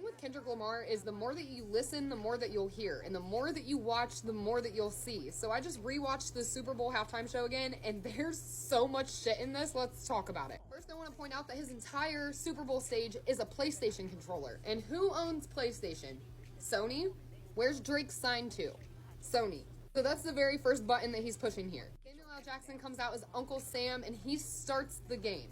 thing with Kendrick Lamar is the more that you listen, the more that you'll hear. And the more that you watch, the more that you'll see. So I just rewatched the Super Bowl halftime show again, and there's so much shit in this. Let's talk about it. First, I want to point out that his entire Super Bowl stage is a PlayStation controller. And who owns PlayStation? Sony? Where's Drake signed to? Sony. So that's the very first button that he's pushing here. Samuel L. Jackson comes out as Uncle Sam, and he starts the game.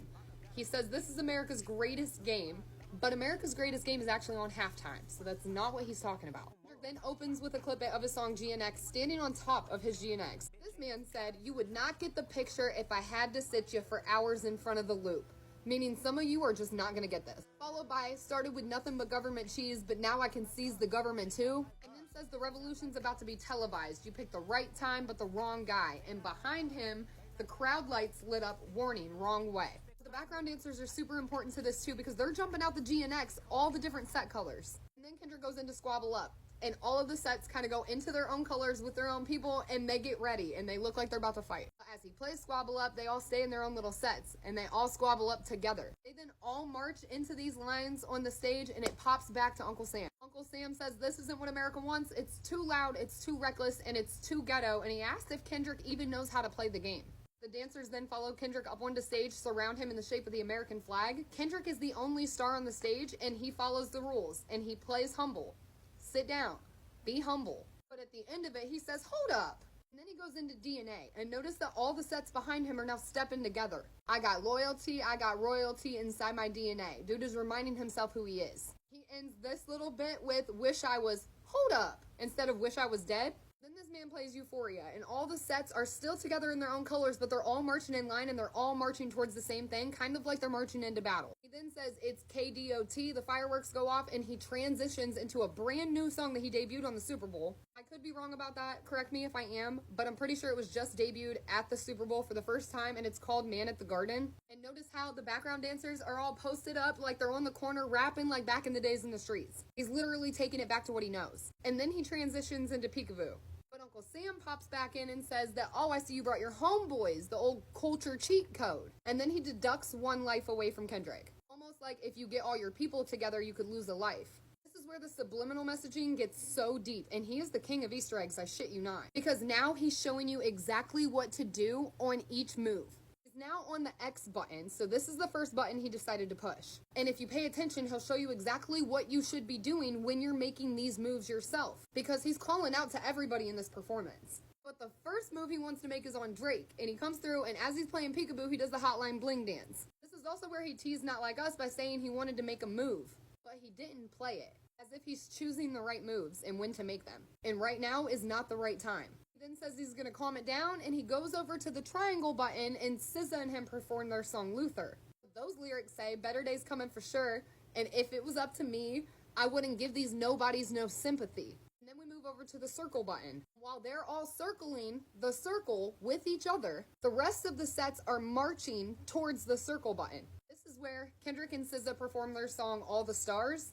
He says, this is America's greatest game. But America's greatest game is actually on halftime, so that's not what he's talking about. Kendrick then opens with a clip of his song GNX, standing on top of his GNX. This man said, you would not get the picture if I had to sit you for hours in front of the loop. Meaning some of you are just not going to get this. Followed by, started with nothing but government cheese, but now I can seize the government too. And then says the revolution's about to be televised. You picked the right time, but the wrong guy. And behind him, the crowd lights lit up, warning, wrong way. The background dancers are super important to this too because they're jumping out the GNX, all the different set colors. And then Kendrick goes into Squabble Up. And all of the sets kind of go into their own colors with their own people, and they get ready, and they look like they're about to fight. As he plays Squabble Up, they all stay in their own little sets, and they all squabble up together. They then all march into these lines on the stage, and it pops back to Uncle Sam. Uncle Sam says, this isn't what America wants. It's too loud, it's too reckless, and it's too ghetto, and he asked if Kendrick even knows how to play the game. The dancers then follow Kendrick up onto stage, surround him in the shape of the American flag. Kendrick is the only star on the stage, and he follows the rules, and he plays humble. Sit down. Be humble. But at the end of it, he says, hold up. And then he goes into DNA, and notice that all the sets behind him are now stepping together. I got loyalty, I got royalty inside my DNA. Dude is reminding himself who he is. He ends this little bit with, wish I was, hold up, instead of wish I was dead. Then this man plays Euphoria, and all the sets are still together in their own colors, but they're all marching in line, and they're all marching towards the same thing, kind of like they're marching into battle. He then says it's KDOT, the fireworks go off, and he transitions into a brand new song that he debuted on the Super Bowl. I could be wrong about that, correct me if I am, but I'm pretty sure it was just debuted at the Super Bowl for the first time, and it's called Man at the Garden. And notice how the background dancers are all posted up like they're on the corner rapping like back in the days in the streets. He's literally taking it back to what he knows. And then he transitions into Peekaboo. But Uncle Sam pops back in and says that, oh, I see you brought your homeboys, the old culture cheat code. And then he deducts one life away from Kendrick. Almost like if you get all your people together, you could lose a life. This is where the subliminal messaging gets so deep, and he is the king of Easter eggs, I shit you not. Because now he's showing you exactly what to do on each move. Now on the X button, so this is the first button he decided to push. And if you pay attention, he'll show you exactly what you should be doing when you're making these moves yourself. Because he's calling out to everybody in this performance. But the first move he wants to make is on Drake, and he comes through, and as he's playing Peekaboo, he does the Hotline Bling dance. This is also where he teased Not Like Us by saying he wanted to make a move, but he didn't play it. As if he's choosing the right moves and when to make them. And right now is not the right time. He then says he's going to calm it down, and he goes over to the triangle button, and SZA and him perform their song Luther. Those lyrics say, better days coming for sure, and if it was up to me, I wouldn't give these nobodies no sympathy. And then we move over to the circle button. While they're all circling the circle with each other, the rest of the sets are marching towards the circle button. This is where Kendrick and SZA perform their song All the Stars.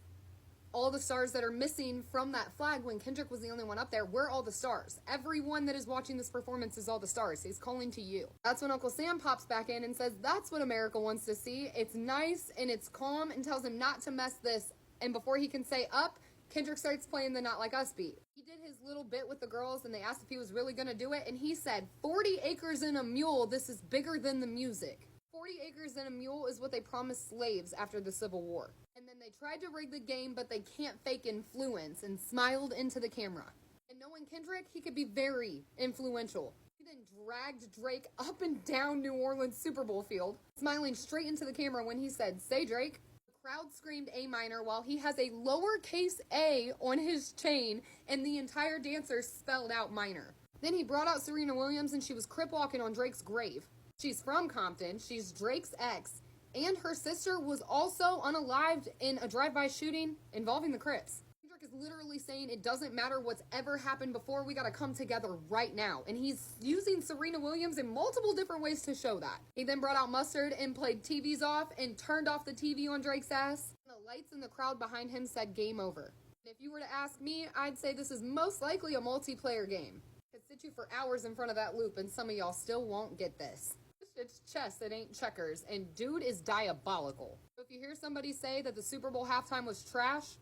All the stars that are missing from that flag when Kendrick was the only one up there. We're all the stars. Everyone that is watching this performance is all the stars. He's calling to you. That's when Uncle Sam pops back in and says that's what America wants to see. It's nice and it's calm, and tells him not to mess this. And before he can say up, Kendrick starts playing the Not Like Us beat. He did his little bit with the girls, and they asked if he was really going to do it, and he said, 40 acres and a mule, this is bigger than the music. 40 acres and a mule is what they promised slaves after the Civil War. And then they tried to rig the game, but they can't fake influence, and smiled into the camera. And knowing Kendrick, he could be very influential. He then dragged Drake up and down New Orleans Super Bowl field, smiling straight into the camera when he said, say Drake. The crowd screamed A minor while he has a lowercase a on his chain, and the entire dancer spelled out minor. Then he brought out Serena Williams, and she was crip walking on Drake's grave. She's from Compton, she's Drake's ex, and her sister was also unalived in a drive-by shooting involving the Crips. Kendrick is literally saying it doesn't matter what's ever happened before, we gotta come together right now. And he's using Serena Williams in multiple different ways to show that. He then brought out Mustard and played TVs off and turned off the TV on Drake's ass. And the lights in the crowd behind him said game over. And if you were to ask me, I'd say this is most likely a multiplayer game. It could sit you for hours in front of that loop, and some of y'all still won't get this. It's chess, it ain't checkers, and dude is diabolical. So if you hear somebody say that the Super Bowl halftime was trash,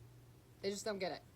They just don't get it.